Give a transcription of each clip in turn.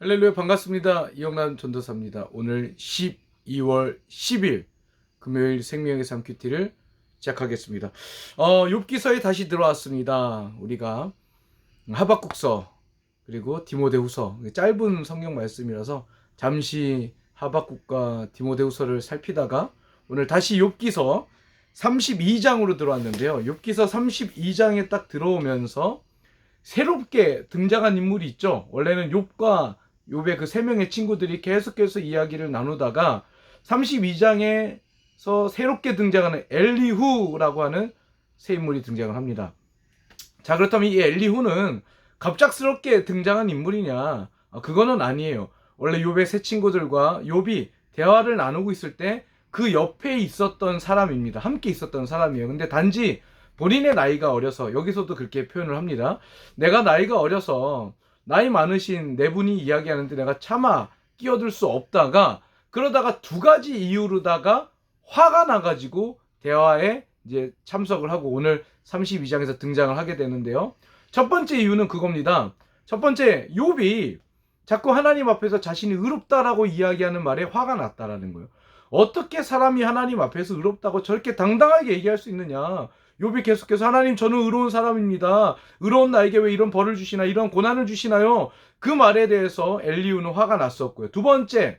할렐루야, 반갑습니다. 이영남 전도사입니다. 오늘 12월 10일 금요일 생명의 삶 큐티를 시작하겠습니다. 욥기서에 다시 들어왔습니다. 우리가 하박국서 그리고 디모데후서, 짧은 성경 말씀이라서 잠시 하박국과 디모데후서를 살피다가 오늘 다시 욥기서 32장으로 들어왔는데요. 욥기서 32장에 딱 들어오면서 새롭게 등장한 인물이 있죠. 원래는 욥과 욥의 그 세 명의 친구들이 계속해서 이야기를 나누다가 32장에서 새롭게 등장하는 엘리후라고 하는 새 인물이 등장을 합니다. 자, 그렇다면 이 엘리후는 갑작스럽게 등장한 인물이냐? 그거는 아니에요. 원래 욥의 세 친구들과 욥이 대화를 나누고 있을 때 그 옆에 있었던 사람입니다. 함께 있었던 사람이에요. 근데 단지 본인의 나이가 어려서, 여기서도 그렇게 표현을 합니다. 내가 나이가 어려서 나이 많으신 네 분이 이야기하는데 내가 차마 끼어들 수 없다가, 그러다가 두 가지 이유로다가 화가 나가지고 대화에 이제 참석을 하고 오늘 32장에서 등장을 하게 되는데요. 첫 번째 이유는 그겁니다. 첫 번째, 욥이 자꾸 하나님 앞에서 자신이 의롭다라고 이야기하는 말에 화가 났다라는 거예요. 어떻게 사람이 하나님 앞에서 의롭다고 저렇게 당당하게 얘기할 수 있느냐. 욥이 계속해서 하나님, 저는 의로운 사람입니다. 의로운 나에게 왜 이런 벌을 주시나, 이런 고난을 주시나요? 그 말에 대해서 엘리후는 화가 났었고요. 두 번째,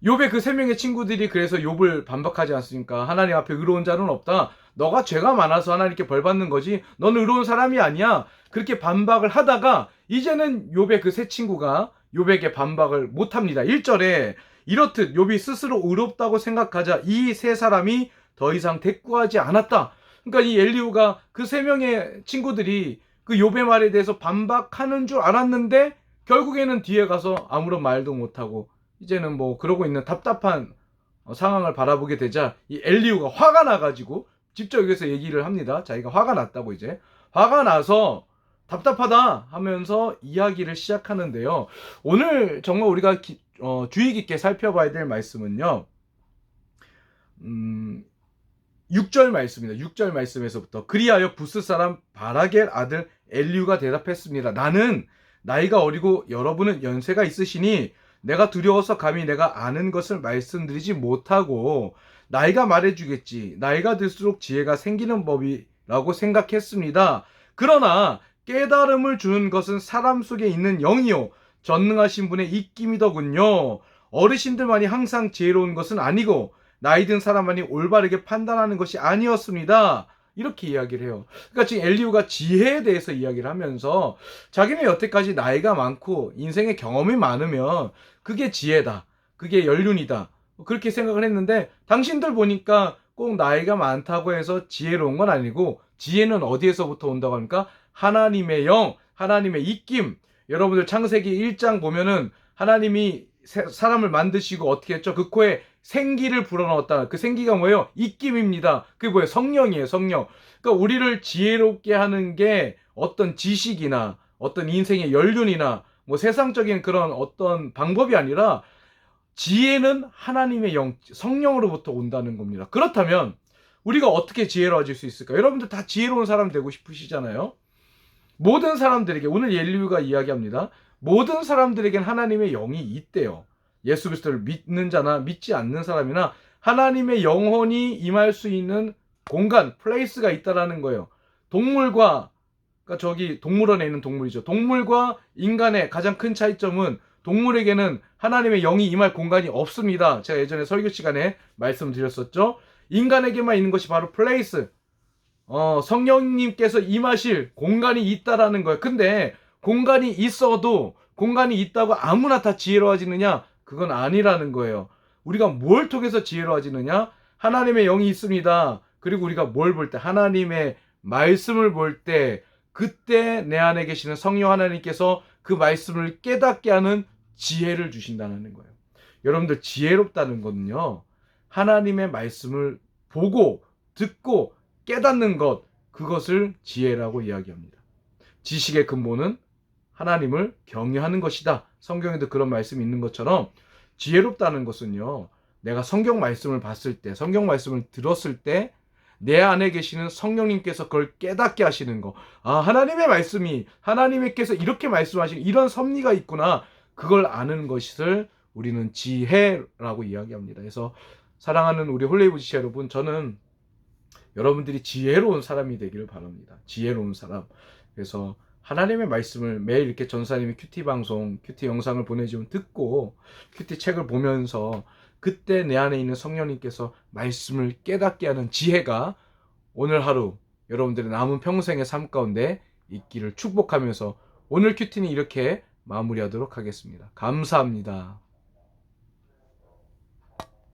욥의 그 세 명의 친구들이 그래서 욥을 반박하지 않습니까? 하나님 앞에 의로운 자는 없다. 너가 죄가 많아서 하나님께 벌 받는 거지. 너는 의로운 사람이 아니야. 그렇게 반박을 하다가 이제는 욥의 그 세 친구가 욥에게 반박을 못합니다. 1절에 이렇듯 욥이 스스로 의롭다고 생각하자 이 세 사람이 더 이상 대꾸하지 않았다. 그러니까 이 엘리후가 그 세 명의 친구들이 그 욥의 말에 대해서 반박하는 줄 알았는데 결국에는 뒤에 가서 아무런 말도 못하고 이제는 뭐 그러고 있는 답답한 상황을 바라보게 되자 이 엘리후가 화가 나가지고 직접 여기서 얘기를 합니다. 자기가 화가 났다고, 이제 화가 나서 답답하다 하면서 이야기를 시작하는데요. 오늘 정말 우리가 주의 깊게 살펴봐야 될 말씀은요, 6절 말씀입니다. 6절 말씀에서부터 그리하여 부스 사람 바라겔 아들 엘리후가 대답했습니다. 나는 나이가 어리고 여러분은 연세가 있으시니 내가 두려워서 감히 내가 아는 것을 말씀드리지 못하고 나이가 말해주겠지. 나이가 들수록 지혜가 생기는 법이라고 생각했습니다. 그러나 깨달음을 주는 것은 사람 속에 있는 영이요 전능하신 분의 입김이더군요. 어르신들만이 항상 지혜로운 것은 아니고 나이 든 사람만이 올바르게 판단하는 것이 아니었습니다. 이렇게 이야기를 해요. 그러니까 지금 엘리후가 지혜에 대해서 이야기를 하면서 자기는 여태까지 나이가 많고 인생의 경험이 많으면 그게 지혜다, 그게 연륜이다, 그렇게 생각을 했는데 당신들 보니까 꼭 나이가 많다고 해서 지혜로운 건 아니고 지혜는 어디에서부터 온다고 하니까 하나님의 영, 하나님의 입김. 여러분들 창세기 1장 보면은 하나님이 사람을 만드시고 어떻게 했죠? 그 코에 생기를 불어넣었다. 그 생기가 뭐예요? 입김입니다. 그게 뭐예요? 성령이에요, 성령. 그러니까 우리를 지혜롭게 하는 게 어떤 지식이나 어떤 인생의 연륜이나 뭐 세상적인 그런 어떤 방법이 아니라 지혜는 하나님의 영, 성령으로부터 온다는 겁니다. 그렇다면 우리가 어떻게 지혜로워질 수 있을까? 여러분들 다 지혜로운 사람 되고 싶으시잖아요. 모든 사람들에게, 오늘 엘리후가 이야기합니다. 모든 사람들에겐 하나님의 영이 있대요. 예수 그리스도를 믿는 자나 믿지 않는 사람이나 하나님의 영혼이 임할 수 있는 공간, 플레이스가 있다라는 거예요. 동물과, 그러니까 저기 동물원에 있는 동물이죠. 동물과 인간의 가장 큰 차이점은 동물에게는 하나님의 영이 임할 공간이 없습니다. 제가 예전에 설교 시간에 말씀드렸었죠. 인간에게만 있는 것이 바로 플레이스, 성령님께서 임하실 공간이 있다라는 거예요. 근데 공간이 있어도 공간이 있다고 아무나 다 지혜로워지느냐? 그건 아니라는 거예요. 우리가 뭘 통해서 지혜로워지느냐? 하나님의 영이 있습니다. 그리고 우리가 뭘 볼 때? 하나님의 말씀을 볼 때, 그때 내 안에 계시는 성령 하나님께서 그 말씀을 깨닫게 하는 지혜를 주신다는 거예요. 여러분들, 지혜롭다는 거는요, 하나님의 말씀을 보고 듣고 깨닫는 것, 그것을 지혜라고 이야기합니다. 지식의 근본은 하나님을 경외하는 것이다. 성경에도 그런 말씀이 있는 것처럼 지혜롭다는 것은요, 내가 성경 말씀을 봤을 때, 성경 말씀을 들었을 때 내 안에 계시는 성령님께서 그걸 깨닫게 하시는 거. 아, 하나님의 말씀이, 하나님께서 이렇게 말씀하시는 이런 섭리가 있구나. 그걸 아는 것을 우리는 지혜라고 이야기합니다. 그래서 사랑하는 우리 홀레이브 지체 여러분, 저는 여러분들이 지혜로운 사람이 되기를 바랍니다. 지혜로운 사람. 그래서 하나님의 말씀을 매일 이렇게 전사님이 큐티 방송, 큐티 영상을 보내주면 듣고 큐티 책을 보면서 그때 내 안에 있는 성령님께서 말씀을 깨닫게 하는 지혜가 오늘 하루 여러분들의 남은 평생의 삶 가운데 있기를 축복하면서 오늘 큐티는 이렇게 마무리하도록 하겠습니다. 감사합니다.